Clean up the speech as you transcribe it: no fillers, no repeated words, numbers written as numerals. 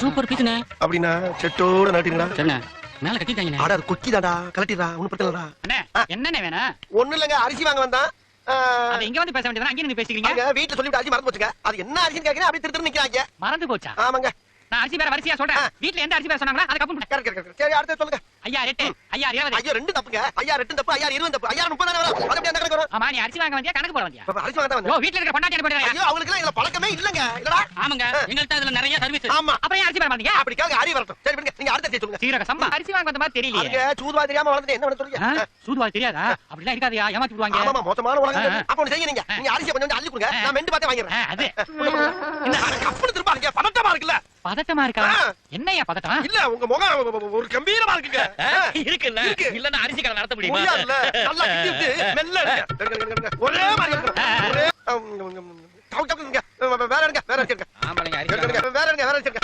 Super பீஸ்ண்ணே. அப்படின்னா செட்டோட நாட்டிங்களா? சரிண்ணே. மேல கட்டிட்டாங்கண்ணே. ஆடா அது கொக்கிதாடா, கலட்டிடா, ஒண்ணும் பிரச்சனை இல்லடா. அண்ணே என்னண்ணே வேணும்? ஒண்ணும் இல்லங்க, அரிசி வாங்க வந்தான். அது இங்க வந்து பேச வேண்டியது, அங்க நின்னு பேசிக்கிறீங்க. அங்க வீட்டுல சொல்லிட்டு அரிசி மறந்து போச்சுங்க. அது என்ன அரிசின்னு கேக்குறேன், அப்படியே திரு நிக்கிறாங்க. மறந்து போச்சா? ஆமாங்க. நான் அரிசி பேர வரிசையா சொல்றேன். வீட்ல எந்த அரிசி பேர சொன்னாங்களா அது கப்பு. சரி அடுத்து சொல்லுங்க. ஐயா 8, ஐயா 20. ஐயோ ரெண்டு தப்புங்க. ஐயா 8 தப்பு, ஐயா 20 தப்பு, ஐயா 30 தானே வரும். அது அப்படியே அந்த கணக்கு வரும். ஆமா, நீ அரிசி வாங்க வந்தியா கணக்கு போட வந்தியா? அரிசி வாங்க தான் வந்தேன். ஓ, வீட்ல இருக்க பொண்டாட்டி அனுப்பிடுறா. ஐயோ அவங்களுக்கு எல்லாம் இதுல பழக்கமே இல்லங்க. இல்லடா. ஆமாங்க, எங்கள்ட்ட அதுல நிறைய சர்வீஸ். ஆமா. அப்புறம் ஏன் அரிசி பேர மாட்டீங்க? அப்படி கேளுங்க, அரி வரட்டும். சரி விடுங்க, நீங்க அடுத்த சொல்லுங்க. சீரக சம்பா அரிசி வாங்க வந்த மாதிரி தெரியலையே. அங்க சூதுவா தெரியாம வளர்ந்துட்டு என்ன பண்ண சொல்றீங்க? சூதுவா தெரியாதா? அப்படிலாம் இருக்காதயா, ஏமாத்தி விடுவாங்க. ஆமா மொத்தமான உலகம். அப்ப ஒண்ணு செய்யுங்க, நீங்க அரிசியை கொஞ்சம் அள்ளி கொடுங்க, நான் மெண்டு பார்த்தே வாங்கிடுறேன். அது என்ன கப்புனு திருப்பாங்க, பதட்டமா இருக்குல்ல? பதட்டமா இருக்கா? என்னையா பதட்டம்? இல்ல உங்க முகம் ஒரு கம்பீரமா இருக்குங்க. இருக்குல்ல, இல்லன்னா அரிசி கடை நடத்த முடியுமா? முடியாதுல்ல, நல்லா கிட்டி விட்டு மெல்ல இருங்க. ஒரே மாதிரி இருக்கு. ஒரே வேற எடுங்க, வேற எடுங்க. ஆமாங்க, வேற எடுங்க.